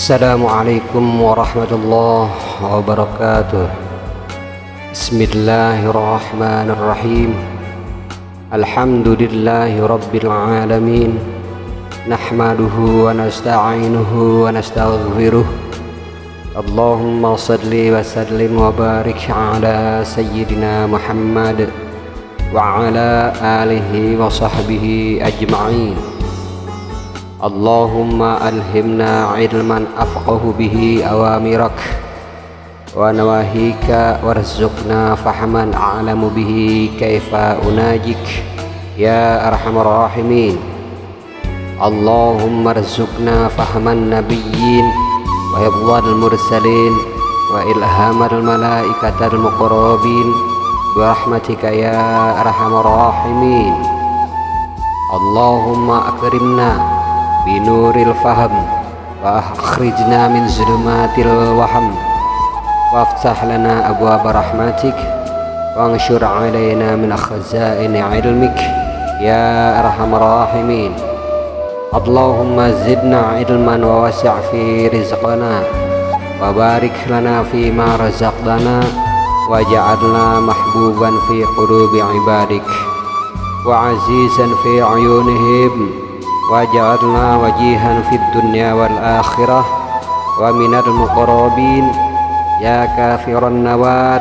Assalamualaikum warahmatullahi wabarakatuh. Bismillahirrahmanirrahim. Alhamdulillahi rabbil alamin. Nahmaduhu wa nasta'inuhu wa nastaghfiruh. Allahumma salli wa sallim wa barik ala sayyidina Muhammad wa ala alihi wa sahbihi ajma'in. Allahumma alhimna ilman afqahu bihi awamirak wa nawahika warzuqna fahman a'lamu bihi kaifa unajik ya arhamar rahimin. Allahumma arzuqna fahman nabiyyin wa hifdzal mursalin wa ilhamal malaikatal muqarrabin bi rahmatika ya arhamar rahimin. Allahumma akrimna binuril faham wa akhrijna min zulumatil waham waftah lana abwaaba rahmatik wa anshur alaina min khazaini ilmik ya arhamar rahimin. Allahumma zidna ilman wa wasi' fi rizqana wa barik lana fi ma razaqtana waj'alna mahbuban fi qulubi ibadik wa azizan fi ayunihim waj'alna wajihan fid dunya wal akhirah wa minal muqarrabin ya kafiran nawar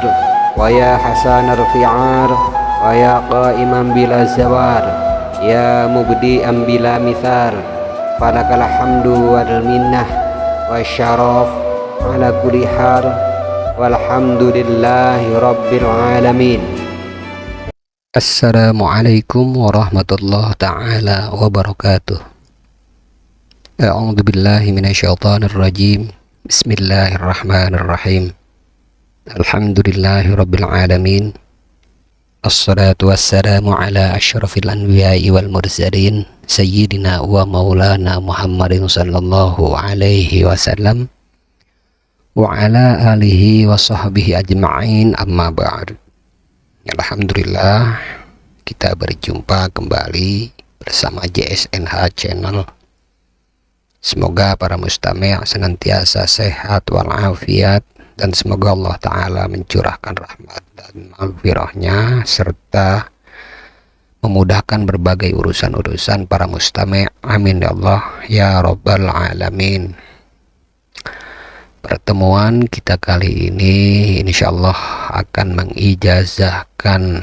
wa ya hasanal fi'ar wa ya qa'iman bila zawar ya mubdi'an bila mithar falakal hamdu wal minnah wa syaraf ala kulli hal walhamdulillahi rabbil alamin. Assalamualaikum warahmatullahi ta'ala wabarakatuh. A'udzu billahi minasyaitonir rajim. Bismillahirrahmanirrahim. Alhamdulillahi rabbil alamin. Assalatu wassalamu ala asyrafil anbiya'i wal mursalin sayyidina wa maulana Muhammadin sallallahu alaihi wasallam wa ala alihi wa sahbihi ajma'in, amma ba'd. Alhamdulillah, kita berjumpa kembali bersama JSNH Channel. Semoga para mustami' senantiasa sehat walafiat, dan semoga Allah Ta'ala mencurahkan rahmat dan maghfirahnya serta memudahkan berbagai urusan-urusan para mustami'. Amin ya Allah ya Rabbal Alamin. Pertemuan kita kali ini insyaallah akan mengijazahkan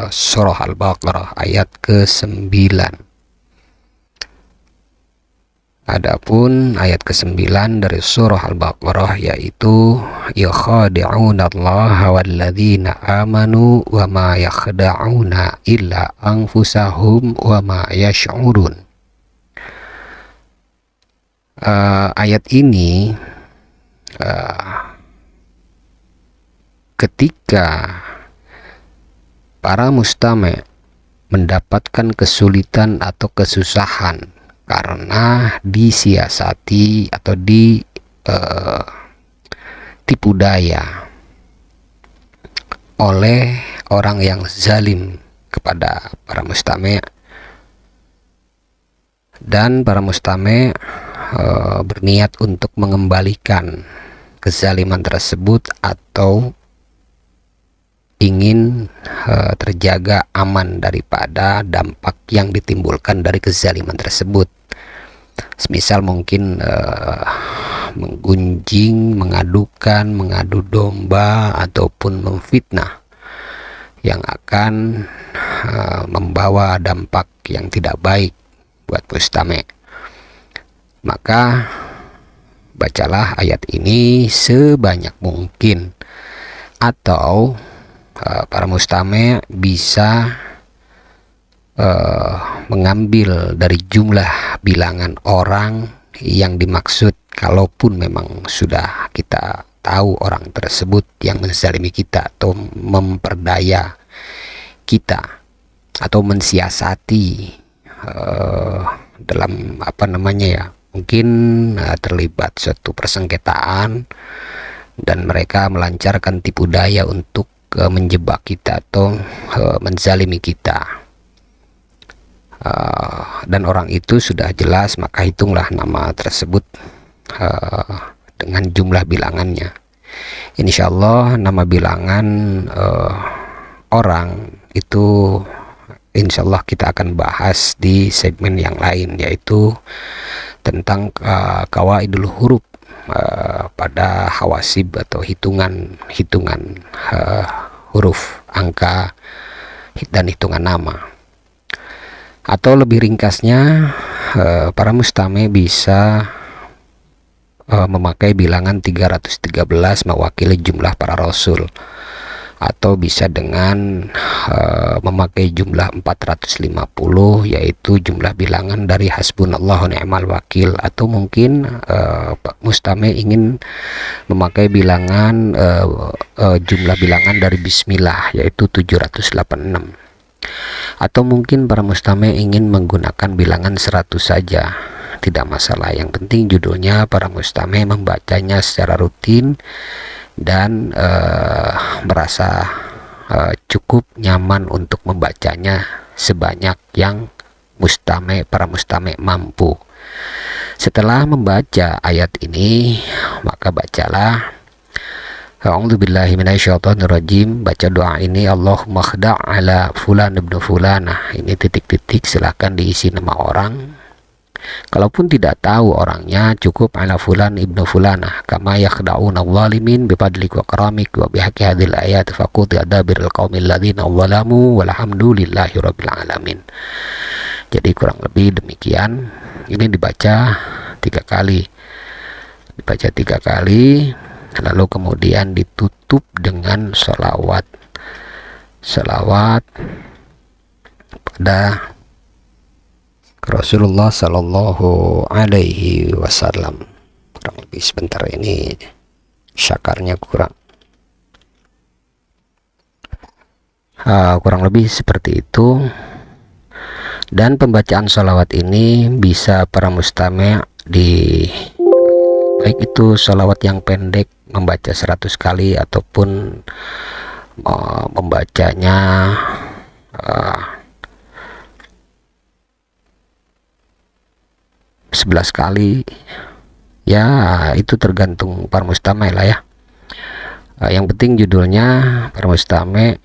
surah Al-Baqarah ayat ke-9. Adapun ayat ke-9 dari surah Al-Baqarah yaitu yakhadi'unallaha walladzina amanu wa ma yakhda'una illa anfusahum wa ma yash'urun. Ayat ini ketika para mustami' mendapatkan kesulitan atau kesusahan karena disiasati atau ditipu daya oleh orang yang zalim kepada para mustami', dan para mustami' berniat untuk mengembalikan kezaliman tersebut atau ingin terjaga aman daripada dampak yang ditimbulkan dari kezaliman tersebut. Semisal mungkin menggunjing, mengadukan, mengadu domba, ataupun memfitnah yang akan membawa dampak yang tidak baik buat mustami'. Maka bacalah ayat ini sebanyak mungkin, atau para mustami' bisa mengambil dari jumlah bilangan orang yang dimaksud, kalaupun memang sudah kita tahu orang tersebut yang menzalimi kita atau memperdaya kita atau mensiasati dalam mungkin terlibat suatu persengketaan dan mereka melancarkan tipu daya untuk menjebak kita atau menzalimi kita. Dan orang itu sudah jelas, maka hitunglah nama tersebut dengan jumlah bilangannya. Insya Allah nama bilangan orang itu insya Allah kita akan bahas di segmen yang lain, yaitu tentang qawaidul huruf pada hawasib atau hitungan huruf, angka, dan hitungan nama. Atau lebih ringkasnya, para mustami' bisa memakai bilangan 313 mewakili jumlah para rasul, atau bisa dengan memakai jumlah 450, yaitu jumlah bilangan dari hasbunallahu ni'mal wakil. Atau mungkin mustami' ingin memakai bilangan jumlah bilangan dari bismillah, yaitu 786. Atau mungkin para mustami' ingin menggunakan bilangan 100 saja, tidak masalah. Yang penting judulnya para mustami' membacanya secara rutin dan merasa cukup nyaman untuk membacanya sebanyak yang para mustami' mampu. Setelah membaca ayat ini, maka bacalah A'udzubillahi minasyaitonirrajim. Baca doa ini, Allahumma khda' ala fulan ibnu fulanah. Ini titik-titik, silahkan diisi nama orang. Kalaupun tidak tahu orangnya, cukup ala fulan ibnu fulanah, kama yakhda'una zalimin bifadlik wa karamik wa bihaqi hadhil ayat faquti adabiril qaumil ladzina zalamu walhamdulillahi rabbil alamin. Jadi kurang lebih demikian. Ini dibaca 3 kali. Lalu kemudian ditutup dengan sholawat pada Rasulullah Sallallahu Alaihi Wasallam. Kurang lebih sebentar, ini syakarnya kurang lebih seperti itu. Dan pembacaan sholawat ini bisa para mustami' baik itu sholawat yang pendek, membaca 100 kali, ataupun membacanya 11 kali, ya itu tergantung para mustami' lah ya. Yang penting judulnya para mustami'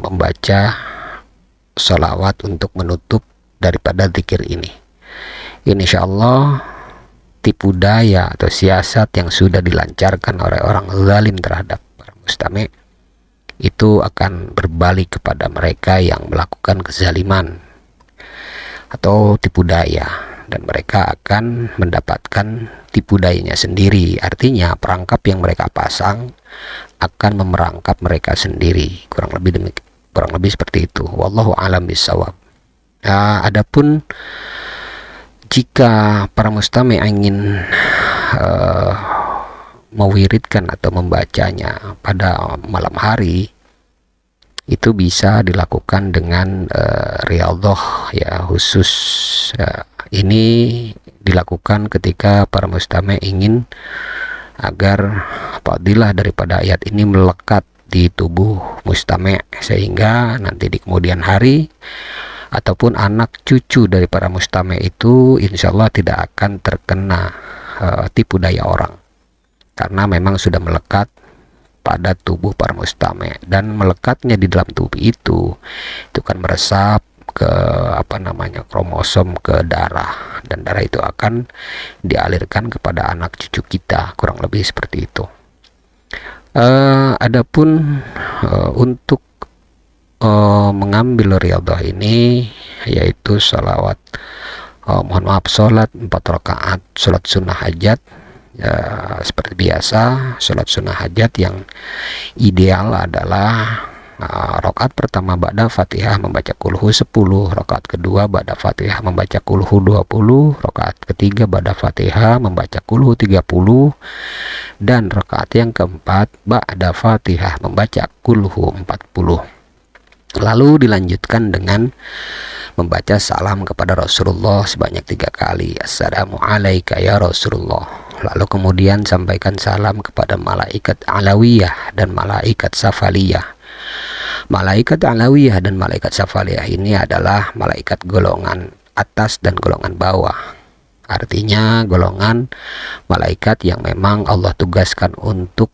membaca sholawat untuk menutup daripada zikir ini. Insya Allah tipu daya atau siasat yang sudah dilancarkan oleh orang zalim terhadap para mustami' itu akan berbalik kepada mereka yang melakukan kezaliman atau tipu daya, dan mereka akan mendapatkan tipu dayanya sendiri. Artinya perangkap yang mereka pasang akan memerangkap mereka sendiri. Kurang lebih seperti itu. Wallahu a'lam bishawab. Adapun jika para mustami' ingin mewiridkan atau membacanya pada malam hari, itu bisa dilakukan dengan riyadhah ya khusus. Ini dilakukan ketika para mustami' ingin agar fadilah daripada ayat ini melekat di tubuh mustami', sehingga nanti di kemudian hari ataupun anak cucu dari para mustami' itu insya Allah tidak akan terkena tipu daya orang, karena memang sudah melekat pada tubuh para mustami'. Dan melekatnya di dalam tubuh itu kan meresap ke kromosom, ke darah, dan darah itu akan dialirkan kepada anak cucu kita, kurang lebih seperti itu. Adapun untuk mengambil riyadhah ini, yaitu salawat, sholat 4 rakaat, sholat sunnah hajat, ya, seperti biasa sholat sunnah hajat yang ideal adalah rakaat pertama ba'da Fatihah membaca kulhu 10, rakaat kedua ba'da Fatihah membaca kulhu 20, rakaat ketiga ba'da Fatihah membaca kulhu 30, dan rakaat yang keempat ba'da Fatihah membaca kulhu 40. Lalu dilanjutkan dengan membaca salam kepada Rasulullah sebanyak 3 kali. Assalamualaikum ya Rasulullah. Lalu kemudian sampaikan salam kepada malaikat alawiyah dan malaikat safaliyah. Malaikat alawiyah dan malaikat safaliyah ini adalah malaikat golongan atas dan golongan bawah. Artinya golongan malaikat yang memang Allah tugaskan untuk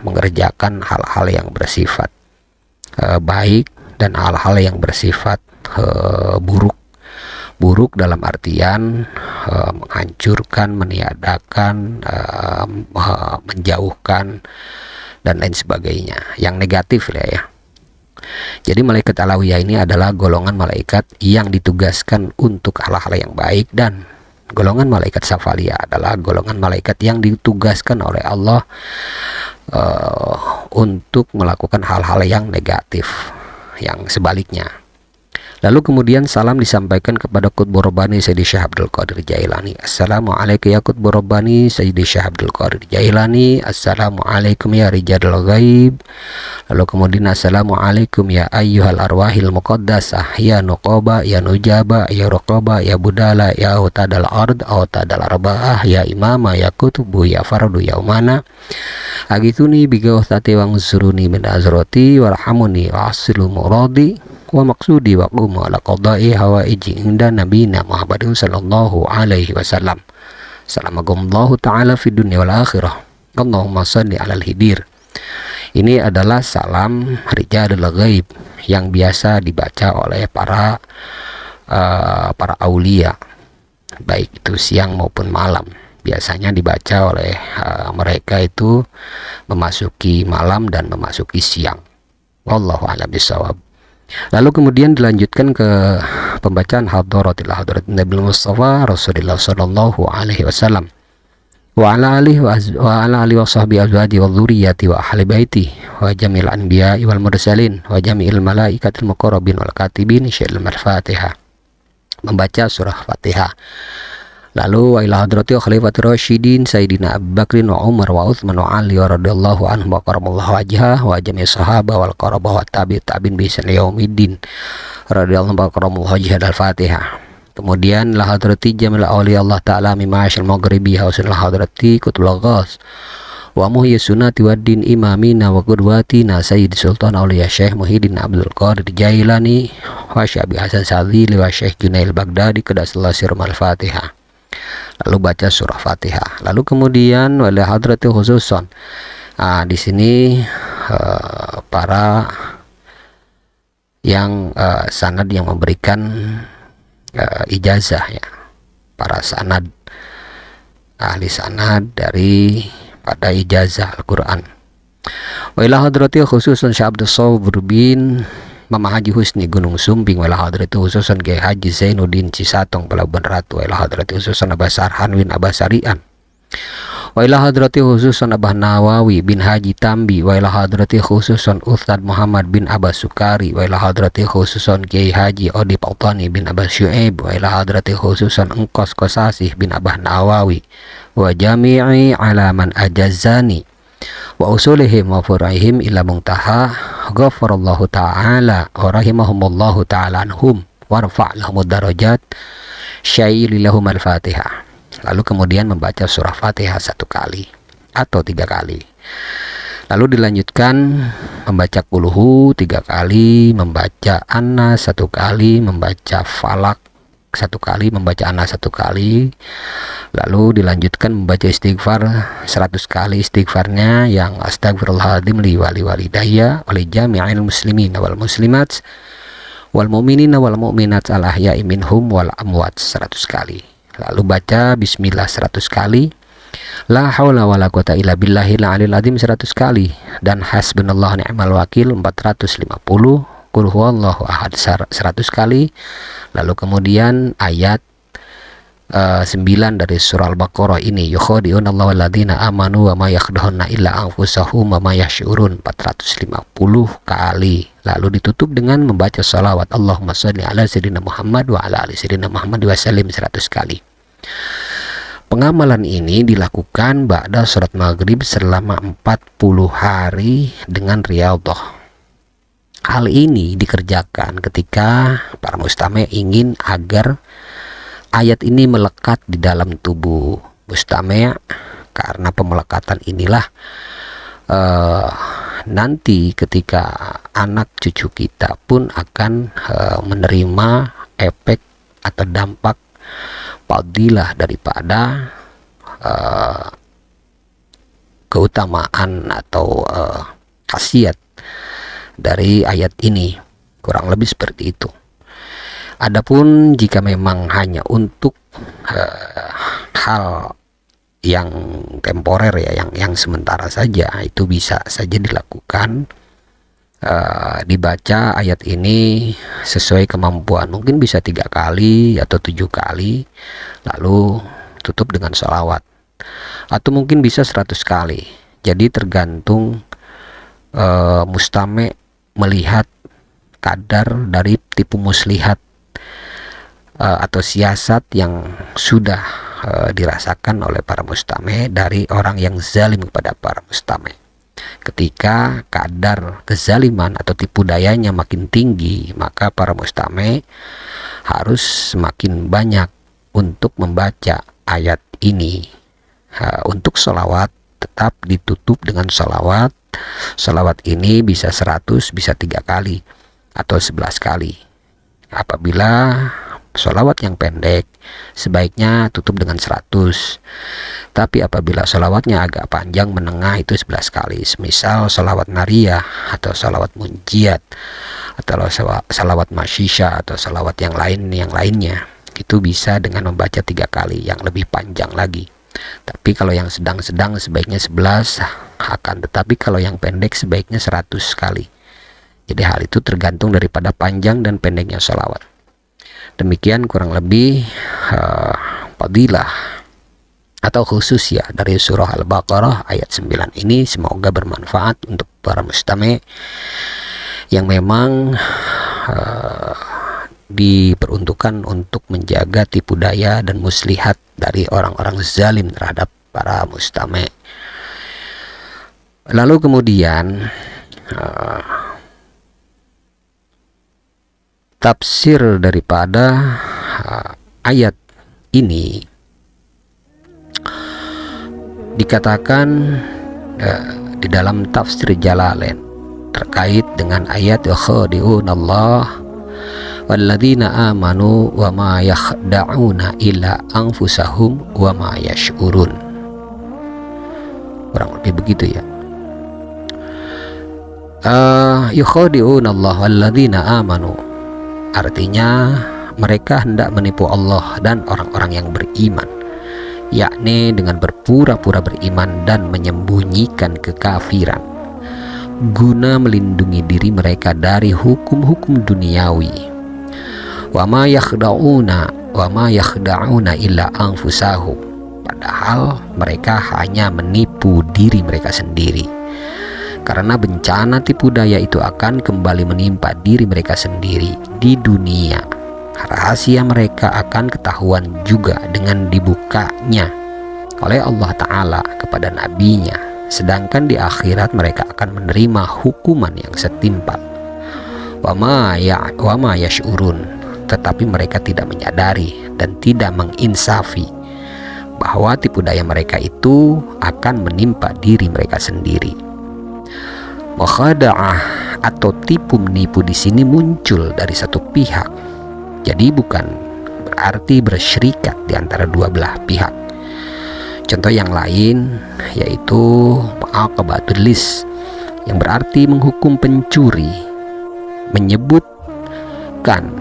mengerjakan hal-hal yang bersifat baik dan hal-hal yang bersifat buruk dalam artian menghancurkan, meniadakan, menjauhkan dan lain sebagainya, yang negatif ya. Jadi malaikat alawiyah ini adalah golongan malaikat yang ditugaskan untuk hal-hal yang baik, dan golongan malaikat safaliyah adalah golongan malaikat yang ditugaskan oleh Allah untuk melakukan hal-hal yang negatif, yang sebaliknya. Lalu kemudian salam disampaikan kepada Qutbur Rabbani Sayyidi Syekh Abdul Qadir Jailani. Assalamualaikum ya Qutbur Rabbani Sayyidi Syekh Abdul Qadir Jailani. Assalamualaikum ya Rijadul Ghaib. Lalu kemudian assalamualaikum ya ayyuhal arwahil muqaddasah, ya nuqaba, ya nujaba, ya ruqaba, ya budala, ya utadal ard, utadal arba'ah, ya imama, ya kutubu, ya fardu, ya umana. Agituni bigawthati wangsuruni min azrati warhamuni wa asilu muradi wa maksudi wa qumu ala qadai hawaiji inda nabina Muhammadin sallallahu alaihi wasallam. Salamakumullahu ta'ala fid dunya wal akhirah. Allahumma salli alal hidir. Ini adalah salam Rijadul Ghaib yang biasa dibaca oleh para aulia, baik itu siang maupun malam. Biasanya dibaca oleh mereka itu memasuki malam dan memasuki siang. Wallahu a'lam bishawab. Lalu kemudian dilanjutkan ke pembacaan hadratil Nabi Mustafa Rasulullah sallallahu alaihi wasallam wa ala alihi wa sahbihi azwaji wa dzurriyyati wa ahli baiti wa jamil anbiya'i wal mursalin wa jami'il malaikatil muqarrabin wal katibin syai'il Fatihah. Membaca surah Fatihah. Lalu wa ila hadratil khalifatir rasyidin Sayyidina Abu Bakrin wa Umar wa Utsman wa Ali radhiyallahu anhu wa karamallahu wajhah wa jami' sahabah wal qarabah wa tabi'in bi ihsan yaumiddin radhiyallahu wa karamallahu wajhah. Al-Fatihah. Kemudian la hadrati jamil awliya Allah taala min ma'asyil maghribi hausul hadrati kutubul ghas wa muhyi sunnati wad din imamina wa qudwatina Sayyid Sultan Auliya Syekh Muhyiddin Abdul Qadir Jailani wa Syekh Hasan Sadzili wa Syekh Junail Baghdadi qadasallahu sirrum. Al-Fatihah. Lalu baca surah Fatihah. Lalu kemudian wala hadrati khususon. Di sini para yang sanad yang memberikan ijazah ya, para sanad, ahli sanad dari pada ijazah Al-Quran. Wa ila hadrati khususon Syekh Abdul Sabur bin Mama Haji Husni Gunung Sumbing, wa ila hadrati khususon Kiai Haji Zainuddin Cisatong Pelabuhan Ratu, wa ila hadrati khususon Abah Sarhan bin Abah Sarian, wa ila hadrati khususon Abah Nawawi bin Haji Tambi, wa ila hadrati khususon Ustadz Muhammad bin Abah Sukari, wa ila hadrati khususon Kiai Haji Odip Altani bin Abah Syuaib, wa ila hadrati khususon Engkos Kosasih bin Abah Nawawi, wa jami'i alaman ajazani wa usulihim wa fur'ihim ila muntaha ghafarallahu ta'ala wa rahimahumullahu ta'ala anhum warfa' lahumud darajat syaili lahum. Al-Fatihah. Lalu kemudian membaca surah Fatihah 1 kali atau 3 kali. Lalu dilanjutkan membaca kulhu 3 kali, membaca An-Nas 1 kali, membaca Falak 1 kali, membaca An-Nas 1 kali. Lalu dilanjutkan membaca istighfar 100 kali. Istighfarnya yang astagfirullahaladzim li wali walidayya wali jami'il muslimin wal muslimat wal mu'minina wal mu'minat al ahya'i minhum wal amwat 100 kali. Lalu baca bismillah 100 kali, la haula wala quwata illa billahil aliyil azim 100 kali, dan hasbunallahu ni'mal wakil 450, qul huwallahu ahad 100 kali. Lalu kemudian ayat 9 dari surah Al-Baqarah ini, yukhadi'una Allahu alladzina amanu wa ma yakhdahuna illa anfusahum wa ma yash'urun 450 kali. Lalu ditutup dengan membaca salawat Allahumma sholli ala sayyidina Muhammad wa ala ali sayyidina Muhammad wa sallim 100 kali. Pengamalan ini dilakukan ba'da sholat maghrib selama 40 hari dengan riyadhah. Hal ini dikerjakan ketika para mustami' ingin agar ayat ini melekat di dalam tubuh mustami', karena pemelekatan inilah nanti ketika anak cucu kita pun akan menerima efek atau dampak fadilah daripada keutamaan atau khasiat dari ayat ini, kurang lebih seperti itu. Adapun jika memang hanya untuk hal yang temporer ya, yang sementara saja, itu bisa saja dilakukan, dibaca ayat ini sesuai kemampuan, mungkin bisa 3 kali atau 7 kali, lalu tutup dengan sholawat, atau mungkin bisa 100 kali. Jadi tergantung mustami' melihat kadar dari tipu muslihat atau siasat yang sudah dirasakan oleh para mustami' dari orang yang zalim kepada para mustami'. Ketika kadar kezaliman atau tipu dayanya makin tinggi, maka para mustami' harus semakin banyak untuk membaca ayat ini. Untuk sholawat tetap ditutup dengan sholawat. Sholawat ini bisa 100, bisa 3 kali atau 11 kali. Apabila sholawat yang pendek, sebaiknya tutup dengan 100. Tapi apabila sholawatnya agak panjang menengah, itu 11 kali. Misal sholawat nariyah atau sholawat munjiat atau sholawat masyisha atau sholawat yang lainnya, itu bisa dengan membaca 3 kali, yang lebih panjang lagi. Tapi kalau yang sedang-sedang sebaiknya 11, akan tetapi kalau yang pendek sebaiknya 100 kali. Jadi hal itu tergantung daripada panjang dan pendeknya sholawat. Demikian kurang lebih fadilah atau khusus ya dari surah Al-Baqarah ayat 9 ini. Semoga bermanfaat untuk para mustami' yang memang diperuntukkan untuk menjaga tipu daya dan muslihat dari orang-orang zalim terhadap para mustami'. Lalu kemudian tafsir daripada ayat ini dikatakan di dalam tafsir Jalalain terkait dengan ayat yakhadi'unallah walladzina amanu wa ma yakhda'una illa anfusahum wa ma yash'urun. Kurang lebih begitu ya. Yukhadi'unallah walladzina amanu, artinya mereka hendak menipu Allah dan orang-orang yang beriman, yakni dengan berpura-pura beriman dan menyembunyikan kekafiran guna melindungi diri mereka dari hukum-hukum duniawi. Wa ma yakhda'una illa anfusahum, padahal mereka hanya menipu diri mereka sendiri, karena bencana tipu daya itu akan kembali menimpa diri mereka sendiri di dunia. Rahasia mereka akan ketahuan juga dengan dibukanya oleh Allah Ta'ala kepada nabinya, sedangkan di akhirat mereka akan menerima hukuman yang setimpal. Wa ma yash'urun, tetapi mereka tidak menyadari dan tidak menginsafi bahwa tipu daya mereka itu akan menimpa diri mereka sendiri. Mukhada'ah atau tipu menipu di sini muncul dari satu pihak, jadi bukan berarti bersyirikat di antara dua belah pihak. Contoh yang lain yaitu mu'aqabatul lis, yang berarti menghukum pencuri, menyebut Bukan.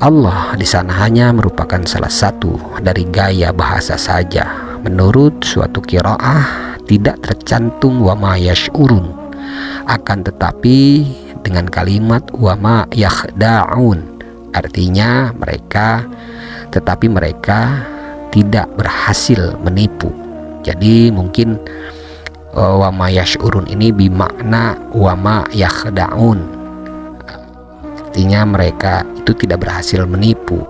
Allah di sana hanya merupakan salah satu dari gaya bahasa saja. Menurut suatu qiraah tidak tercantum wa ma yash'urun, akan tetapi dengan kalimat wa ma yakhda'un, artinya mereka tidak berhasil menipu. Jadi mungkin wa ma yash'urun ini bimakna wa ma yakhda'un, artinya mereka itu tidak berhasil menipu.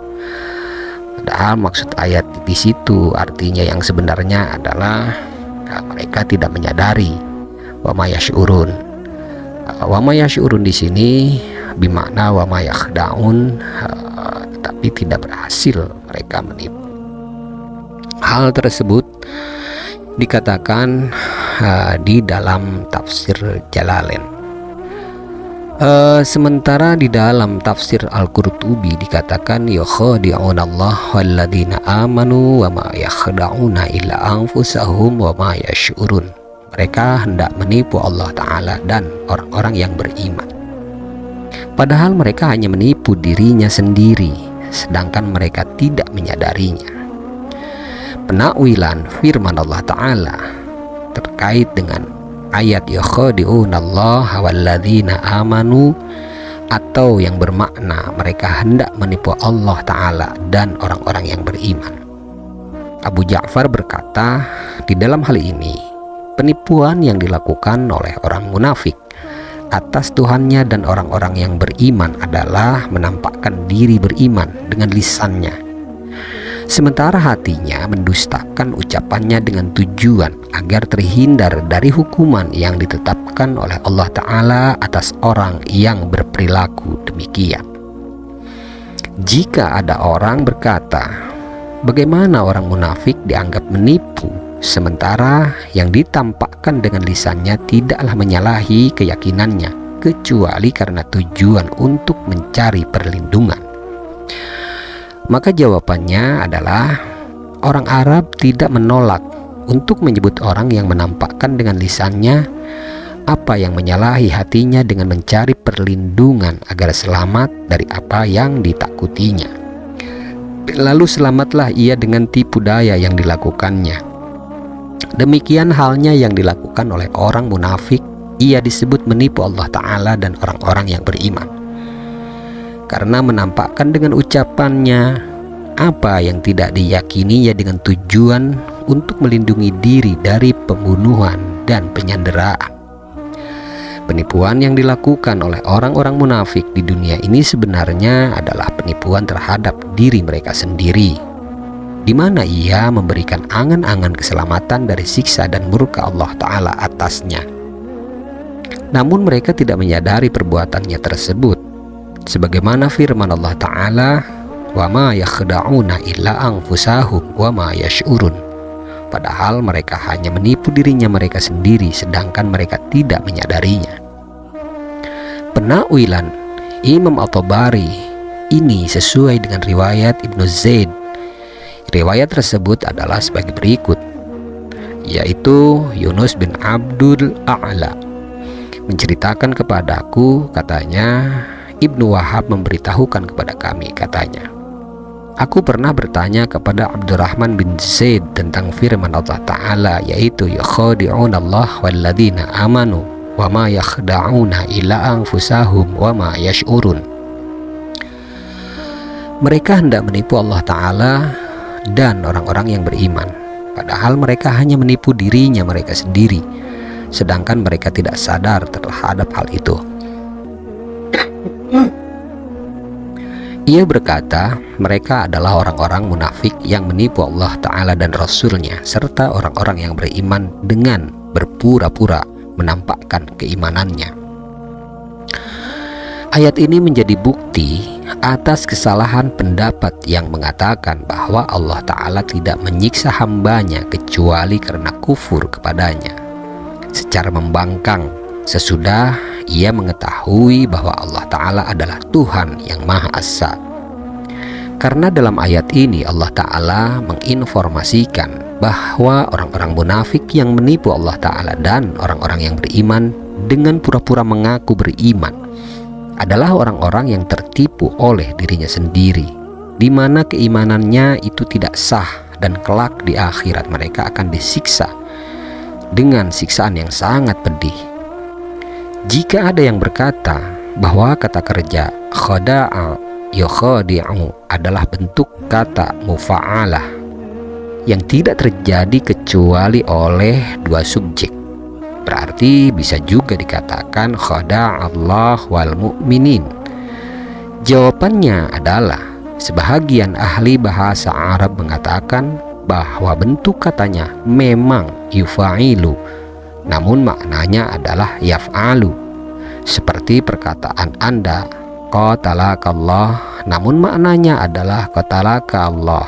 Padahal maksud ayat di situ artinya yang sebenarnya adalah mereka tidak menyadari. Wa ma yash'urun. Wa ma yash'urun di sini bimakna wa ma yakhda'un, tetapi tidak berhasil mereka menipu. Hal tersebut dikatakan di dalam tafsir Jalalain. Sementara di dalam tafsir Al-Qurtubi dikatakan yakhadi'una Allah walladzina amanu wa ma yakhda'una illa anfusahum wa ma yash'urun. Mereka hendak menipu Allah Ta'ala dan orang-orang yang beriman, padahal mereka hanya menipu dirinya sendiri, sedangkan mereka tidak menyadarinya. Penakwilan firman Allah Ta'ala terkait dengan ayat yakhadi'unallaha walladzina amanu, atau yang bermakna mereka hendak menipu Allah Ta'ala dan orang-orang yang beriman. Abu Ja'far berkata, di dalam hal ini penipuan yang dilakukan oleh orang munafik atas Tuhannya dan orang-orang yang beriman adalah menampakkan diri beriman dengan lisannya, sementara hatinya mendustakan ucapannya dengan tujuan agar terhindar dari hukuman yang ditetapkan oleh Allah Ta'ala atas orang yang berperilaku demikian. Jika ada orang berkata, bagaimana orang munafik dianggap menipu, sementara yang ditampakkan dengan lisannya tidaklah menyalahi keyakinannya, kecuali karena tujuan untuk mencari perlindungan? Maka jawabannya adalah orang Arab tidak menolak untuk menyebut orang yang menampakkan dengan lisannya apa yang menyalahi hatinya dengan mencari perlindungan agar selamat dari apa yang ditakutinya. Lalu selamatlah ia dengan tipu daya yang dilakukannya. Demikian halnya yang dilakukan oleh orang munafik, ia disebut menipu Allah Ta'ala dan orang-orang yang beriman, karena menampakkan dengan ucapannya apa yang tidak diyakininya dengan tujuan untuk melindungi diri dari pembunuhan dan penyanderaan. Penipuan yang dilakukan oleh orang-orang munafik di dunia ini sebenarnya adalah penipuan terhadap diri mereka sendiri, di mana ia memberikan angan-angan keselamatan dari siksa dan murka Allah Ta'ala atasnya. Namun mereka tidak menyadari perbuatannya tersebut, sebagaimana firman Allah Ta'ala, wa ma yakhda'una illa anfusahum wa ma yash'urun. Padahal mereka hanya menipu dirinya mereka sendiri, sedangkan mereka tidak menyadarinya. Penakwilan Imam At-Tabari ini sesuai dengan riwayat Ibnu Zaid. Riwayat tersebut adalah sebagai berikut, yaitu Yunus bin Abdul A'la menceritakan kepadaku, katanya, Ibnu Wahab memberitahukan kepada kami, katanya, aku pernah bertanya kepada Abdurrahman bin Zaid tentang firman Allah Ta'ala, yaitu yakhadi'unallaha walladzina amanu wa ma yakhda'una illa anfusahum wa ma yash'urun. Mereka hendak menipu Allah Ta'ala dan orang-orang yang beriman, padahal mereka hanya menipu dirinya mereka sendiri, sedangkan mereka tidak sadar terhadap hal itu. Ia berkata, mereka adalah orang-orang munafik yang menipu Allah Ta'ala dan Rasulnya serta orang-orang yang beriman dengan berpura-pura menampakkan keimanannya. Ayat ini menjadi bukti atas kesalahan pendapat yang mengatakan bahwa Allah Ta'ala tidak menyiksa hambanya kecuali karena kufur kepadanya secara membangkang sesudah ia mengetahui bahwa Allah Ta'ala adalah Tuhan yang Maha Esa. Karena dalam ayat ini Allah Ta'ala menginformasikan bahwa orang-orang munafik yang menipu Allah Ta'ala dan orang-orang yang beriman dengan pura-pura mengaku beriman adalah orang-orang yang tertipu oleh dirinya sendiri, di mana keimanannya itu tidak sah dan kelak di akhirat mereka akan disiksa dengan siksaan yang sangat pedih. Jika ada yang berkata bahwa kata kerja khada'a yukhadi'u adalah bentuk kata mufa'alah yang tidak terjadi kecuali oleh dua subjek, berarti bisa juga dikatakan khada'allah wal mu'minin. Jawabannya adalah sebahagian ahli bahasa Arab mengatakan bahwa bentuk katanya memang yufa'ilu, namun maknanya adalah yaf'alu, seperti perkataan Anda qatalakallah, namun maknanya adalah qatalaka Allah.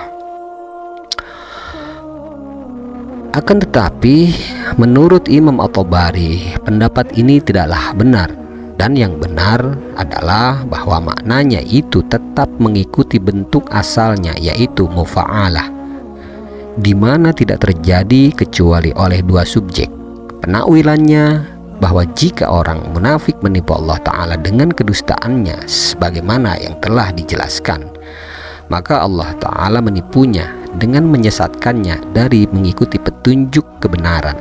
Akan tetapi menurut Imam At-Tabari, pendapat ini tidaklah benar, dan yang benar adalah bahwa maknanya itu tetap mengikuti bentuk asalnya, yaitu mufa'alah, di mana tidak terjadi kecuali oleh dua subjek. Penakwilannya bahwa jika orang munafik menipu Allah Ta'ala dengan kedustaannya sebagaimana yang telah dijelaskan, maka Allah Ta'ala menipunya dengan menyesatkannya dari mengikuti petunjuk kebenaran,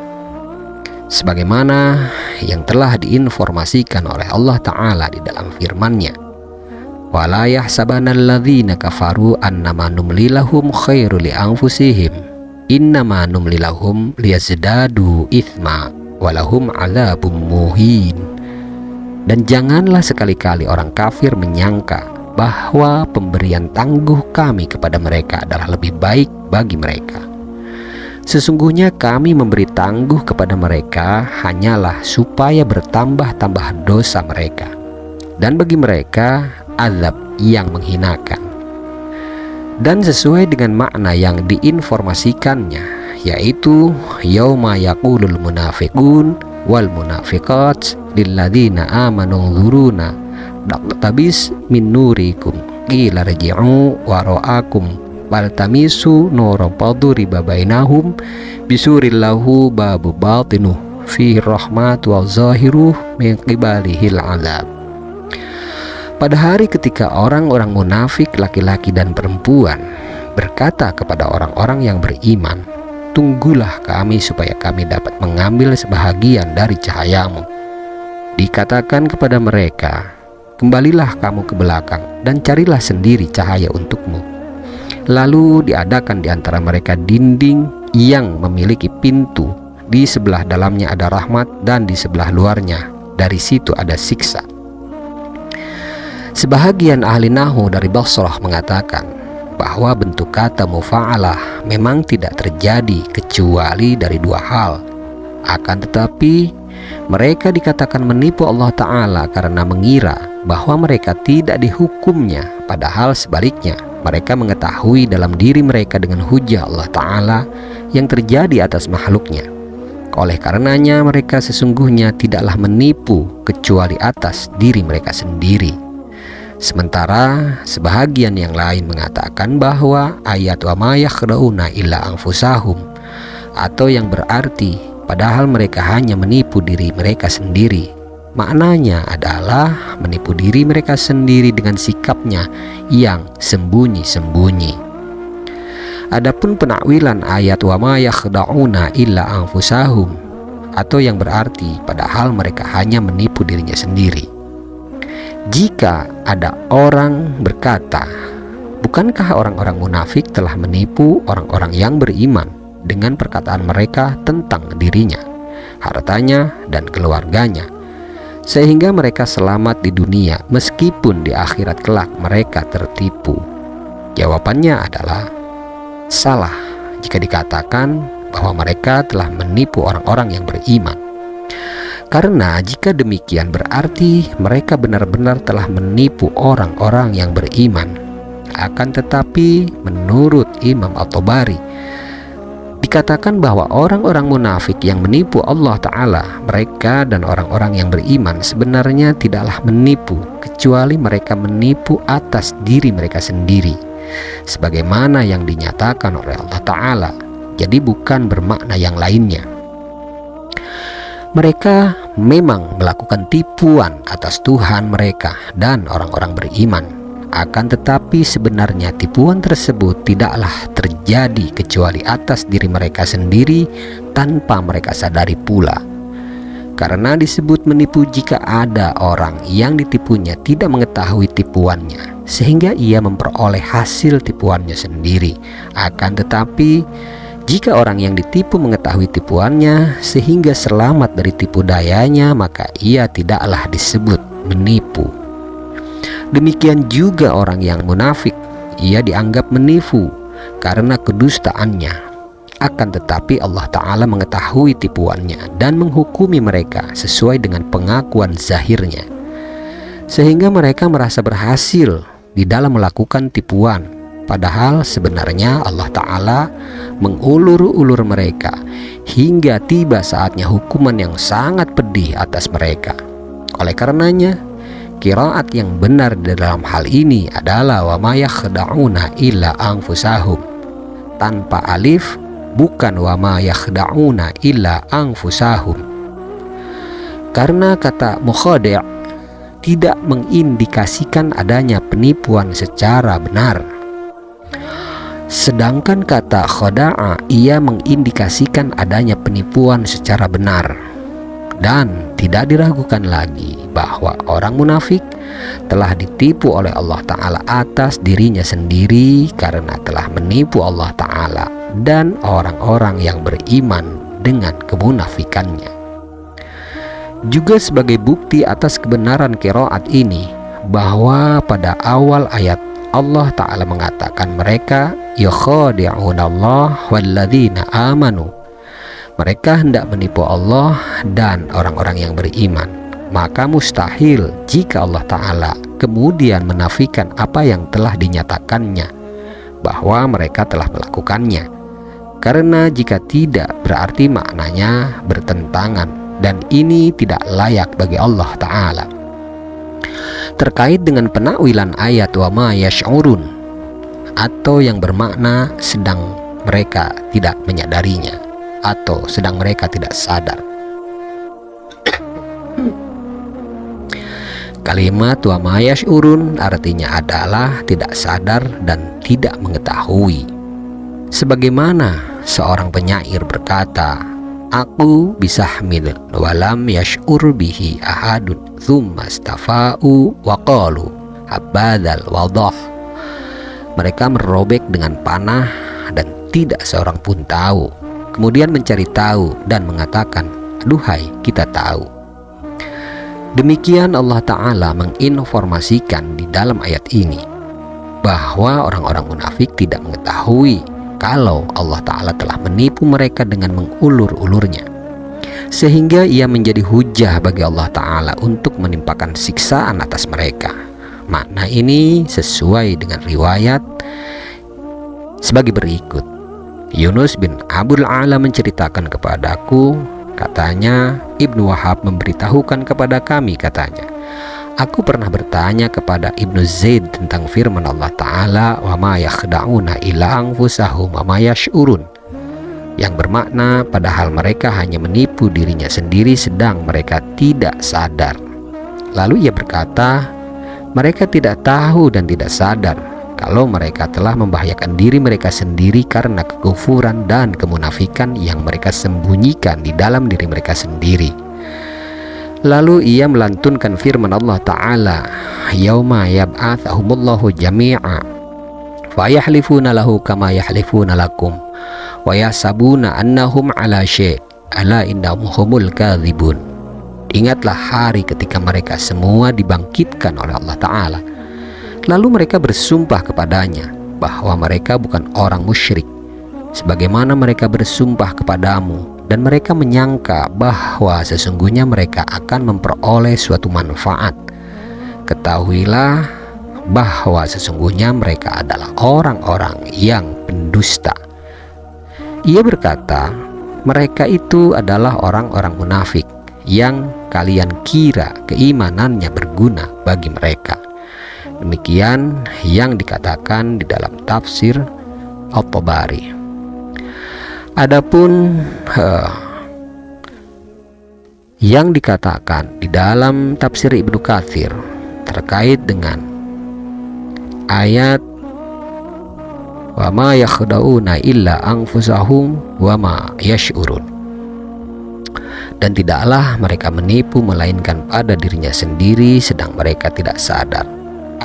sebagaimana yang telah diinformasikan oleh Allah Ta'ala di dalam firman-Nya, wala yahsabanna alladzina kafaru annama numli lahum khairu li anfusihim innama numli lahum liyazdadu itsma walahum adzabum muhin. Dan janganlah sekali-kali orang kafir menyangka bahwa pemberian tangguh kami kepada mereka adalah lebih baik bagi mereka. Sesungguhnya kami memberi tangguh kepada mereka hanyalah supaya bertambah-tambah dosa mereka, dan bagi mereka azab yang menghinakan. Dan sesuai dengan makna yang diinformasikannya, yaitu yauma yaqulul munafiqun wal munafiqat lilladzina amanu dzuruna naqtabis min nurikum qila raji'u wara'akum waltamisu nura faduriba bainahum bisurillahu babu batinuh fi rahmatu wa zahiruh min qibalihil azab. Pada hari ketika orang-orang munafik laki-laki dan perempuan berkata kepada orang-orang yang beriman, tunggulah kami supaya kami dapat mengambil sebahagian dari cahayamu. Dikatakan kepada mereka, kembalilah kamu ke belakang dan carilah sendiri cahaya untukmu. Lalu diadakan di antara mereka dinding yang memiliki pintu, di sebelah dalamnya ada rahmat dan di sebelah luarnya dari situ ada siksa. Sebahagian ahli nahwu dari Basrah mengatakan bahwa bentuk kata mufa'alah memang tidak terjadi kecuali dari dua hal. Akan tetapi mereka dikatakan menipu Allah Ta'ala karena mengira bahwa mereka tidak dihukumnya, padahal sebaliknya mereka mengetahui dalam diri mereka dengan hujah Allah Ta'ala yang terjadi atas makhluknya. Oleh karenanya mereka sesungguhnya tidaklah menipu kecuali atas diri mereka sendiri. Sementara sebahagian yang lain mengatakan bahwa ayat wa ma yakhda'una illa anfusahum, atau yang berarti padahal mereka hanya menipu diri mereka sendiri, maknanya adalah menipu diri mereka sendiri dengan sikapnya yang sembunyi-sembunyi. Adapun penakwilan ayat wa ma yakhda'una illa anfusahum, atau yang berarti padahal mereka hanya menipu dirinya sendiri. Jika ada orang berkata, bukankah orang-orang munafik telah menipu orang-orang yang beriman dengan perkataan mereka tentang dirinya, hartanya, dan keluarganya, sehingga mereka selamat di dunia meskipun di akhirat kelak mereka tertipu? Jawabannya adalah salah jika dikatakan bahwa mereka telah menipu orang-orang yang beriman. Karena jika demikian berarti mereka benar-benar telah menipu orang-orang yang beriman. Akan tetapi menurut Imam At-Tabari dikatakan bahwa orang-orang munafik yang menipu Allah Ta'ala, mereka dan orang-orang yang beriman sebenarnya tidaklah menipu kecuali mereka menipu atas diri mereka sendiri, sebagaimana yang dinyatakan oleh Allah Ta'ala. Jadi bukan bermakna yang lainnya. Mereka memang melakukan tipuan atas Tuhan mereka dan orang-orang beriman. Akan tetapi sebenarnya tipuan tersebut tidaklah terjadi kecuali atas diri mereka sendiri tanpa mereka sadari pula. Karena disebut menipu jika ada orang yang ditipunya tidak mengetahui tipuannya, sehingga ia memperoleh hasil tipuannya sendiri. Akan tetapi jika orang yang ditipu mengetahui tipuannya sehingga selamat dari tipu dayanya, maka ia tidaklah disebut menipu. Demikian juga orang yang munafik, ia dianggap menipu karena kedustaannya. Akan tetapi Allah Ta'ala mengetahui tipuannya dan menghukumi mereka sesuai dengan pengakuan zahirnya, sehingga mereka merasa berhasil di dalam melakukan tipuan. Padahal sebenarnya Allah Ta'ala mengulur-ulur mereka hingga tiba saatnya hukuman yang sangat pedih atas mereka. Oleh karenanya, qiraat yang benar dalam hal ini adalah wa ma yakhda'una illa anfusahum, tanpa alif, bukan wa ma yakhda'una illa anfusahum. Karena kata mukhadi' tidak mengindikasikan adanya penipuan secara benar, sedangkan kata khada'a ia mengindikasikan adanya penipuan secara benar. Dan tidak diragukan lagi bahwa orang munafik telah ditipu oleh Allah Ta'ala atas dirinya sendiri karena telah menipu Allah Ta'ala dan orang-orang yang beriman dengan kemunafikannya. Juga sebagai bukti atas kebenaran qiraat ini, bahwa pada awal ayat Allah Ta'ala mengatakan mereka yukhadi'unallah walladzina amanu, mereka hendak menipu Allah dan orang-orang yang beriman. Maka mustahil jika Allah Ta'ala kemudian menafikan apa yang telah dinyatakannya, bahwa mereka telah melakukannya. Karena jika tidak, berarti maknanya bertentangan, dan ini tidak layak bagi Allah Ta'ala. Terkait dengan penakwilan ayat wa ma yash'urun, atau yang bermakna sedang mereka tidak menyadarinya, atau sedang mereka tidak sadar. Kalimat wa ma yash'urun artinya adalah tidak sadar dan tidak mengetahui. Sebagaimana seorang penyair berkata, aku bisahmil walam yash'ur bihi ahadun thumma stafa'u wa qalu habadal wadah. Mereka merobek dengan panah dan tidak seorang pun tahu, kemudian mencari tahu dan mengatakan, duhai kita tahu. Demikian Allah Ta'ala menginformasikan di dalam ayat ini bahwa orang-orang munafik tidak mengetahui kalau Allah Ta'ala telah menipu mereka dengan mengulur-ulurnya, sehingga ia menjadi hujah bagi Allah Ta'ala untuk menimpakan siksaan atas mereka. Makna ini sesuai dengan riwayat sebagai berikut. Yunus bin Abdul A'la menceritakan kepadaku, katanya, Ibnu Wahab memberitahukan kepada kami, katanya, aku pernah bertanya kepada Ibnu Zaid tentang firman Allah Ta'ala wa ma yakhda'una illa anfusahum wa ma yash'urun, yang bermakna padahal mereka hanya menipu dirinya sendiri sedang mereka tidak sadar. Lalu ia berkata, mereka tidak tahu dan tidak sadar kalau mereka telah membahayakan diri mereka sendiri karena kekufuran dan kemunafikan yang mereka sembunyikan di dalam diri mereka sendiri. Lalu ia melantunkan firman Allah Ta'ala, yauma yab'athahumullahu jami'a fayahlifuna lahu kama yahlifuna lakum wa yasabuna annahum ala syai' ala innahum humul kadhibun. Ingatlah hari ketika mereka semua dibangkitkan oleh Allah Ta'ala, lalu mereka bersumpah kepadanya bahwa mereka bukan orang musyrik, sebagaimana mereka bersumpah kepadamu, dan mereka menyangka bahwa sesungguhnya mereka akan memperoleh suatu manfaat. Ketahuilah bahwa sesungguhnya mereka adalah orang-orang yang pendusta. Ia berkata, mereka itu adalah orang-orang munafik yang kalian kira keimanannya berguna bagi mereka. Demikian yang dikatakan di dalam tafsir At-Tabari. Adapun yang dikatakan di dalam tafsir Ibnu Katsir terkait dengan ayat wa ma yakhda'una illa anfusahum wa ma yash'urun, dan tidaklah mereka menipu melainkan pada dirinya sendiri sedang mereka tidak sadar.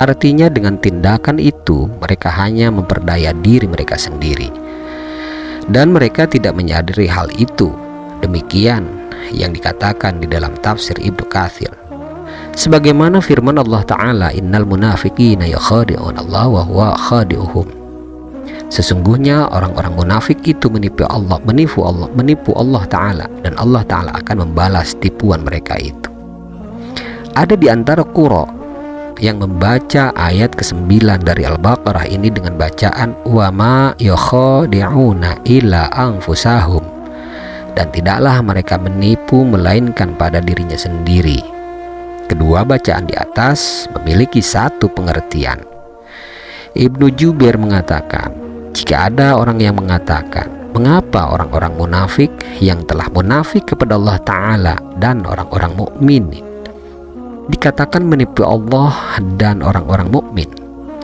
Artinya dengan tindakan itu mereka hanya memperdaya diri mereka sendiri dan mereka tidak menyadari hal itu. Demikian yang dikatakan di dalam tafsir Ibnu Katsir, sebagaimana firman Allah Ta'ala, innal munafiqina yakhadi'un Allah wa huwa khadi'uhum. Sesungguhnya orang-orang munafik itu menipu Allah Ta'ala, dan Allah Ta'ala akan membalas tipuan mereka itu. Ada di antara qurra yang membaca ayat ke-9 dari Al-Baqarah ini dengan bacaan wa ma yakhadi'una illa anfusahum, dan tidaklah mereka menipu melainkan pada dirinya sendiri. Kedua bacaan di atas memiliki satu pengertian. Ibnu Jubair mengatakan, jika ada orang yang mengatakan, mengapa orang-orang munafik yang telah munafik kepada Allah Ta'ala dan orang-orang mukmin dikatakan menipu Allah dan orang-orang mukmin,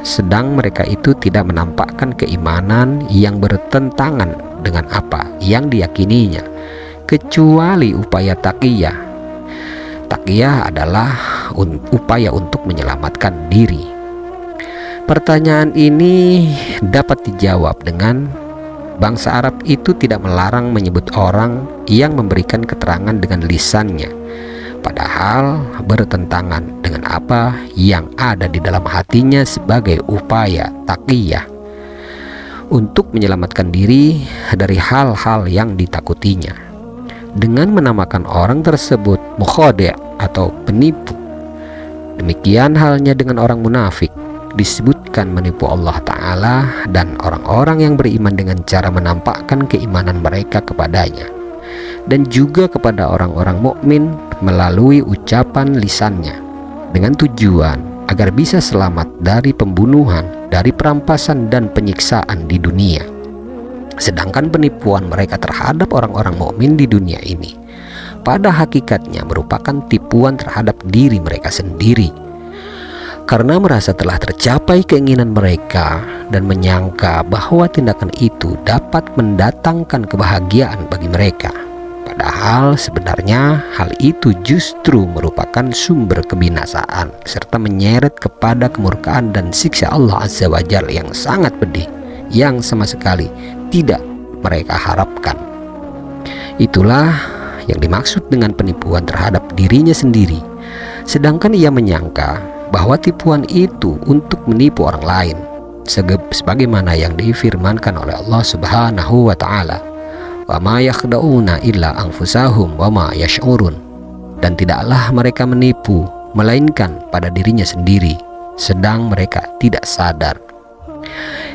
sedang mereka itu tidak menampakkan keimanan yang bertentangan dengan apa yang diyakininya, kecuali upaya taqiyah. Taqiyah adalah upaya untuk menyelamatkan diri. Pertanyaan ini dapat dijawab dengan bangsa Arab itu tidak melarang menyebut orang yang memberikan keterangan dengan lisannya, padahal bertentangan dengan apa yang ada di dalam hatinya sebagai upaya taqiyah untuk menyelamatkan diri dari hal-hal yang ditakutinya, dengan menamakan orang tersebut mukhadi' atau penipu. Demikian halnya dengan orang munafik, disebutkan menipu Allah Ta'ala dan orang-orang yang beriman dengan cara menampakkan keimanan mereka kepadanya dan juga kepada orang-orang mukmin melalui ucapan lisannya, dengan tujuan agar bisa selamat dari pembunuhan, dari perampasan dan penyiksaan di dunia. Sedangkan penipuan mereka terhadap orang-orang mukmin di dunia ini pada hakikatnya merupakan tipuan terhadap diri mereka sendiri, karena merasa telah tercapai keinginan mereka dan menyangka bahwa tindakan itu dapat mendatangkan kebahagiaan bagi mereka. Padahal sebenarnya hal itu justru merupakan sumber kebinasaan serta menyeret kepada kemurkaan dan siksa Allah Azza wa Jalla yang sangat pedih, yang sama sekali tidak mereka harapkan. Itulah yang dimaksud dengan penipuan terhadap dirinya sendiri, sedangkan ia menyangka bahwa tipuan itu untuk menipu orang lain, sebagaimana yang difirmankan oleh Allah Subhanahu wa Ta'ala, wa ma yakhda'una illa anfusahum wa ma yash'urun, dan tidaklah mereka menipu melainkan pada dirinya sendiri sedang mereka tidak sadar.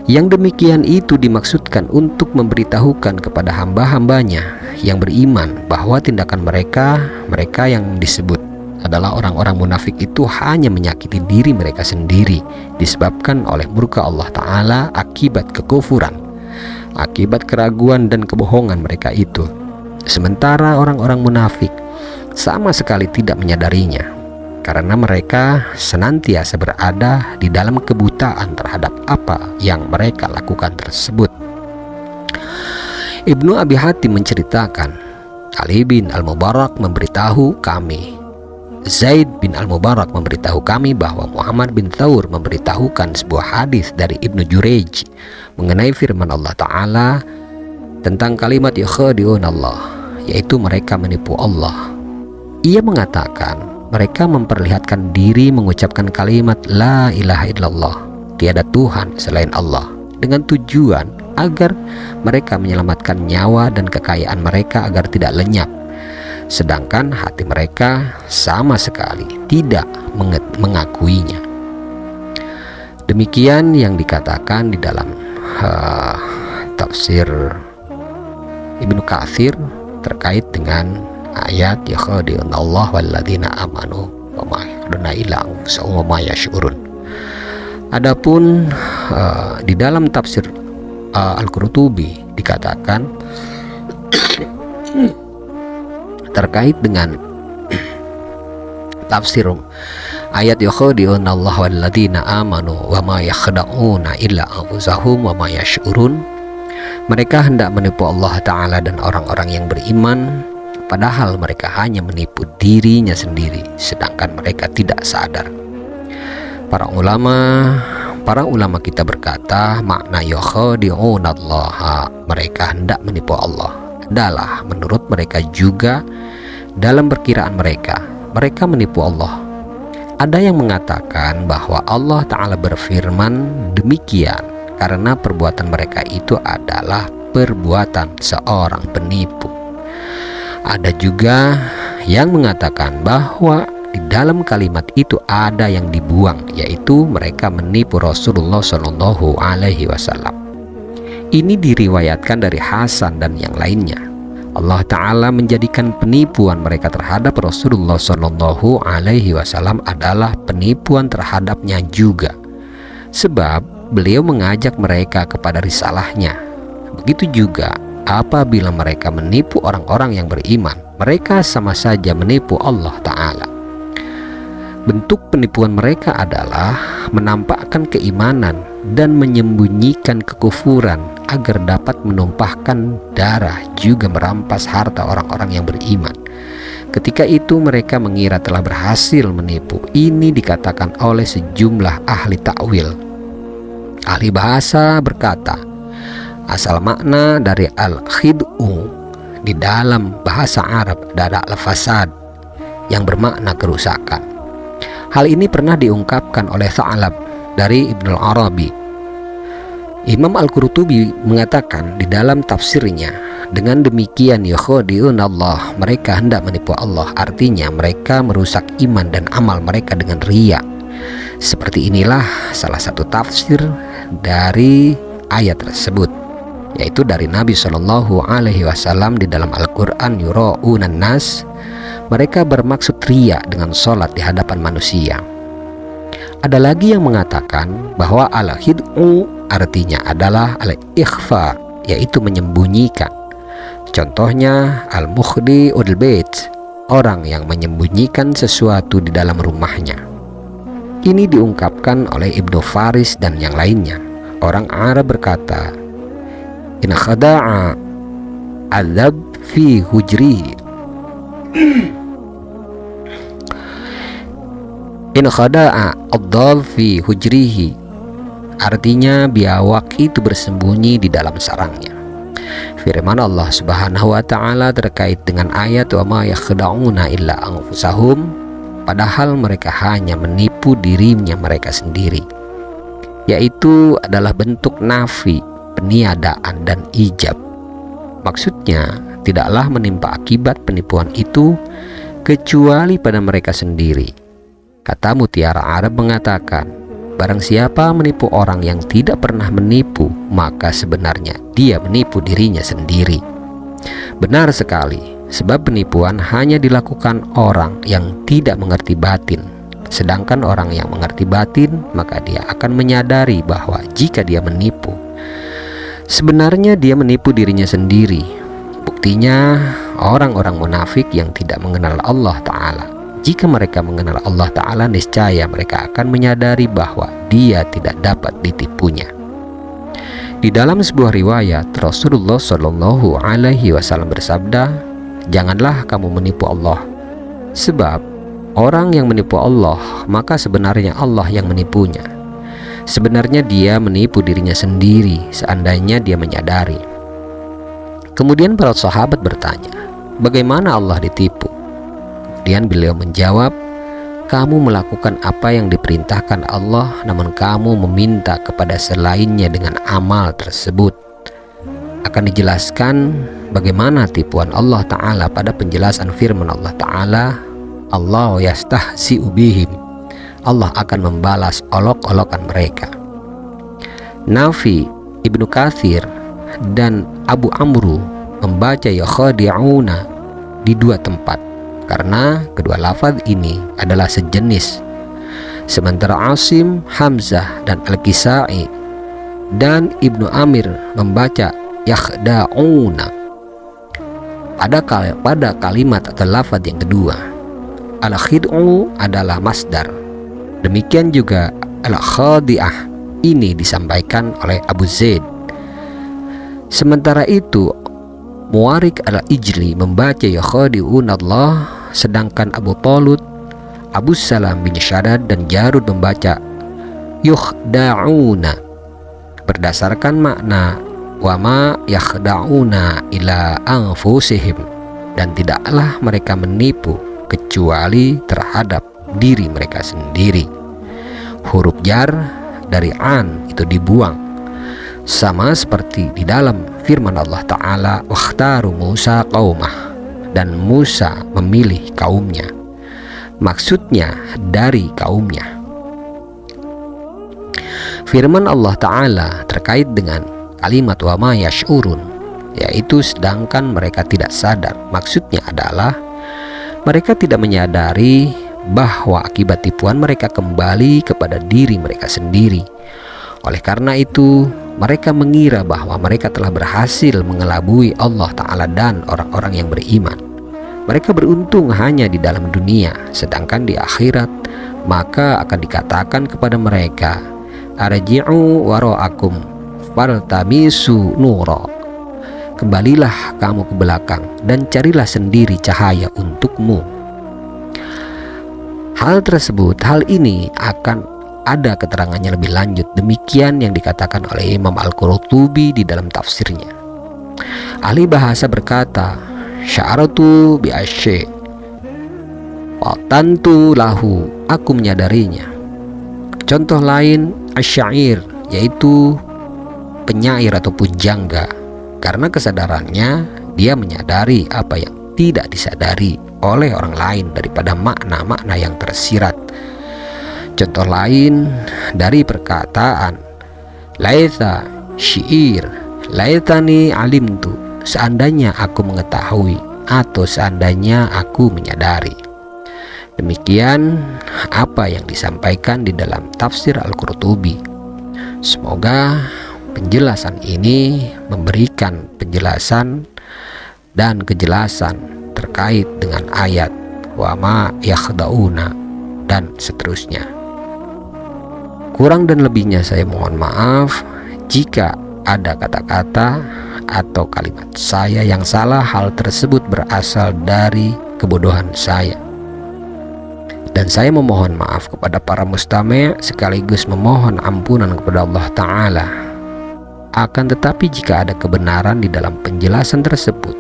Yang demikian itu dimaksudkan untuk memberitahukan kepada hamba-hambanya yang beriman bahwa tindakan mereka yang disebut adalah orang-orang munafik itu hanya menyakiti diri mereka sendiri disebabkan oleh murka Allah Ta'ala akibat kekufuran, akibat keraguan dan kebohongan mereka itu. Sementara orang-orang munafik sama sekali tidak menyadarinya, karena mereka senantiasa berada di dalam kebutaan terhadap apa yang mereka lakukan tersebut. Ibnu Abi Hatim menceritakan, Ali bin Al-Mubarak memberitahu kami, Zaid bin Al-Mubarak memberitahu kami bahwa Muhammad bin Thawr memberitahukan sebuah hadis dari Ibnu Jurayj mengenai firman Allah Ta'ala tentang kalimat yakhadi'un Allah, yaitu mereka menipu Allah. Ia mengatakan mereka memperlihatkan diri mengucapkan kalimat la ilaha illallah, tiada Tuhan selain Allah, dengan tujuan agar mereka menyelamatkan nyawa dan kekayaan mereka agar tidak lenyap, sedangkan hati mereka sama sekali tidak mengakuinya. Demikian yang dikatakan di dalam tafsir Ibnu Katsir terkait dengan ayat yakhadi'un Allah walladzina amanu wa ma yakhduna illa anfusahum wa ma yash'urun. Adapun di dalam tafsir Al-Qurtubi dikatakan terkait dengan tafsir ayat yakhdi'una Allah walladzina amanu wa ma yakhda'una illa anfusahum wa ma yash'urun. Mereka hendak menipu Allah Ta'ala dan orang-orang yang beriman, padahal mereka hanya menipu dirinya sendiri, sedangkan mereka tidak sadar. Para ulama kita berkata, makna yakhdi'una Allah, mereka hendak menipu Allah, adalah menurut mereka juga dalam perkiraan mereka menipu Allah. Ada yang mengatakan bahwa Allah Ta'ala berfirman demikian karena perbuatan mereka itu adalah perbuatan seorang penipu. Ada juga yang mengatakan bahwa di dalam kalimat itu ada yang dibuang, yaitu mereka menipu Rasulullah Shallallahu Alaihi Wasallam. Ini diriwayatkan dari Hasan dan yang lainnya. Allah Ta'ala menjadikan penipuan mereka terhadap Rasulullah Shallallahu Alaihi Wasallam adalah penipuan terhadapnya juga, sebab beliau mengajak mereka kepada risalahnya. Begitu juga apabila mereka menipu orang-orang yang beriman, mereka sama saja menipu Allah Ta'ala. Bentuk penipuan mereka adalah menampakkan keimanan dan menyembunyikan kekufuran agar dapat menumpahkan darah juga merampas harta orang-orang yang beriman. Ketika itu mereka mengira telah berhasil menipu. Ini dikatakan oleh sejumlah ahli ta'wil. Ahli bahasa berkata, asal makna dari al-khid'u di dalam bahasa Arab adalah al-fasad yang bermakna kerusakan. Hal ini pernah diungkapkan oleh Tha'lab dari Ibnu Arabi. Imam Al-Qurtubi mengatakan di dalam tafsirnya, dengan demikian yakhdi'un Allah, mereka hendak menipu Allah, artinya mereka merusak iman dan amal mereka dengan riya. Seperti inilah salah satu tafsir dari ayat tersebut, yaitu dari Nabi Shallallahu Alaihi Wasallam di dalam Al-Quran, yura'unan nas, mereka bermaksud riya dengan sholat di hadapan manusia. Ada lagi yang mengatakan bahwa al-khid'u artinya adalah al-ikhfa, yaitu menyembunyikan. Contohnya al-mukhdi'ul bait, orang yang menyembunyikan sesuatu di dalam rumahnya. Ini diungkapkan oleh Ibnu Faris dan yang lainnya. Orang Arab berkata, in khada'a adzab fi hujrihi, in khada'a adzab fi hujrihi, artinya biawak itu bersembunyi di dalam sarangnya. Firman Allah Subhanahu wa Ta'ala terkait dengan ayat wa ma yakhda'una illa anfusahum, padahal mereka hanya menipu dirinya mereka sendiri, yaitu adalah bentuk nafi, peniadaan dan ijab. Maksudnya tidaklah menimpa akibat penipuan itu kecuali pada mereka sendiri. Kata Mutiara Arab mengatakan, barang siapa menipu orang yang tidak pernah menipu, maka sebenarnya dia menipu dirinya sendiri. Benar sekali, sebab penipuan hanya dilakukan orang yang tidak mengerti batin. Sedangkan orang yang mengerti batin, maka dia akan menyadari bahwa jika dia menipu, sebenarnya dia menipu dirinya sendiri. Buktinya orang-orang munafik yang tidak mengenal Allah Ta'ala. Jika mereka mengenal Allah Ta'ala, niscaya mereka akan menyadari bahwa dia tidak dapat ditipunya. Di dalam sebuah riwayat, Rasulullah Shallallahu Alaihi Wasallam bersabda, janganlah kamu menipu Allah, sebab orang yang menipu Allah, maka sebenarnya Allah yang menipunya. Sebenarnya dia menipu dirinya sendiri seandainya dia menyadari. Kemudian para sahabat bertanya, bagaimana Allah ditipu? Kemudian beliau menjawab, kamu melakukan apa yang diperintahkan Allah, namun kamu meminta kepada selainnya dengan amal tersebut. Akan dijelaskan bagaimana tipuan Allah Ta'ala pada penjelasan firman Allah Ta'ala, Allah yastahzi'u bihim, Allah akan membalas olok-olokan mereka. Nafi, Ibnu Katsir dan Abu Amru membaca yakhadi'una di dua tempat, karena kedua lafaz ini adalah sejenis. Sementara Asim, Hamzah dan Al-Kisai dan Ibnu Amir membaca yakhda'una pada kalimat atau lafaz yang kedua. al-khid'u adalah masdar. Demikian juga al-khadi'ah ini disampaikan oleh Abu Zaid. Sementara itu Muwarik al-Ijli membaca yakhadi'unallah, sedangkan Abu Talut, Abu Salam bin Shaddad dan Jarud membaca yukhda'una. Berdasarkan makna wama yakhda'una ila anfusihim, dan tidaklah mereka menipu kecuali terhadap diri mereka sendiri. Huruf jar dari an itu dibuang, sama seperti di dalam firman Allah Ta'ala, wakhtaru Musa qaumah, dan Musa memilih kaumnya. Maksudnya dari kaumnya. Firman Allah Ta'ala terkait dengan kalimat wa ma yash'urun, yaitu sedangkan mereka tidak sadar. Maksudnya adalah mereka tidak menyadari bahwa akibat tipuan mereka kembali kepada diri mereka sendiri. Oleh karena itu mereka mengira bahwa mereka telah berhasil mengelabui Allah Ta'ala dan orang-orang yang beriman. Mereka beruntung hanya di dalam dunia, sedangkan di akhirat maka akan dikatakan kepada mereka, arji'u wara'akum faltamisu nura, kembalilah kamu ke belakang dan carilah sendiri cahaya untukmu. Hal ini akan ada keterangannya lebih lanjut. Demikian yang dikatakan oleh Imam Al-Qurtubi di dalam tafsirnya. Ahli bahasa berkata, sya'aratu bi asy wa tantu lahu, aku menyadarinya. Contoh lain asyair, yaitu penyair atau pujangga, karena kesadarannya dia menyadari apa yang tidak disadari oleh orang lain daripada makna-makna yang tersirat. Contoh lain dari perkataan laitha syair, laitani alimtu, seandainya aku mengetahui atau seandainya aku menyadari. Demikian apa yang disampaikan di dalam tafsir Al-Qurtubi. Semoga penjelasan ini memberikan penjelasan dan kejelasan terkait dengan ayat wa ma yakhda'una dan seterusnya. Kurang dan lebihnya saya mohon maaf jika ada kata-kata atau kalimat saya yang salah. Hal tersebut berasal dari kebodohan saya, dan saya memohon maaf kepada para mustami' sekaligus memohon ampunan kepada Allah Ta'ala. Akan tetapi jika ada kebenaran di dalam penjelasan tersebut,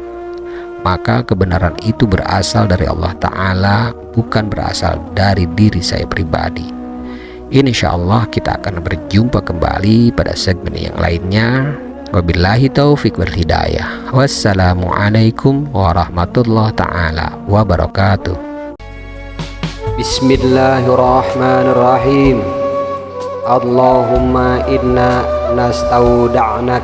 maka kebenaran itu berasal dari Allah Ta'ala, bukan berasal dari diri saya pribadi. Insyaallah kita akan berjumpa kembali pada segmen yang lainnya. Wabillahi taufiq wal hidayah. Wassalamualaikum warahmatullahi ta'ala wabarakatuh. Bismillahirrahmanirrahim. Allahumma inna nastauda'nak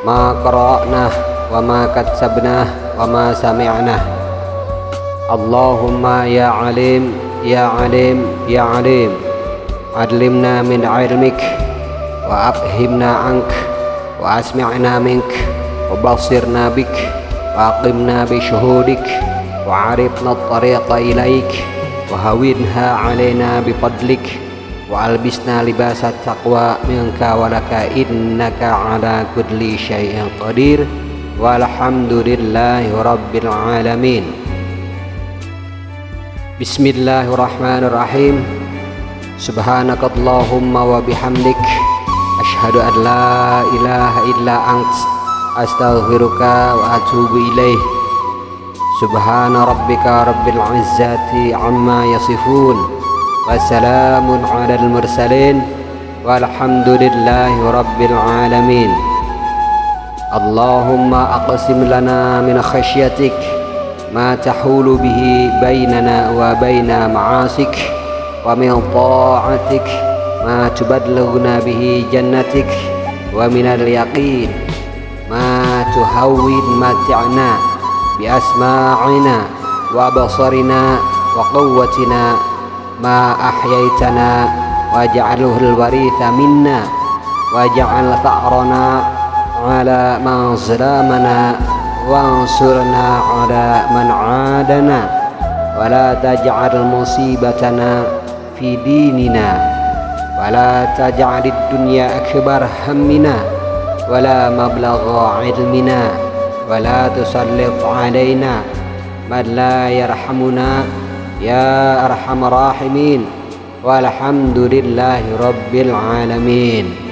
ma qara'nah wa ma katsabnah wa ma sami'nah. Allahumma ya alim ya alim ya alim, adlimna min ilmik wa afhimna ank wa asmi'na mink wa basirna bik wa aqimna bi syuhudik wa arifna at-tariqa ilaik wa hawinha alaina bi fadlik wa albisna libasat taqwa minka wa laka innaka ala kulli syai'in qadir walhamdulillahi rabbil alamin. Bismillahirrahmanirrahim. Subhanakallahumma wa bihamdik, asyhadu an la ilaha illa ant, astaghfiruka wa atubu ilaih. Subhana rabbika rabbil izzati amma yasifun, wa salamun alal mursalin, walhamdulillahi rabbil alamin. Allahumma aqsim lana min khasyatik ma tahulu bihi bainana wa baina ma'asik, wa min ta'atik ma tubadlighuna bihi jannatik, wa minal yaqin ma tuhawwin mata'na bi asma'ina wa basarina wa quwwatina ma ahyaitana waj'alhu al-waritha minna waj'al tha'rana ala man zalamana wansurna ala man 'adana ولا تجعل مصيبتنا في ديننا ولا تجعل الدنيا أكبر همنا ولا مبلغ علمنا ولا تسلط علينا من لا يرحمنا يا أرحم الراحمين والحمد لله رب العالمين.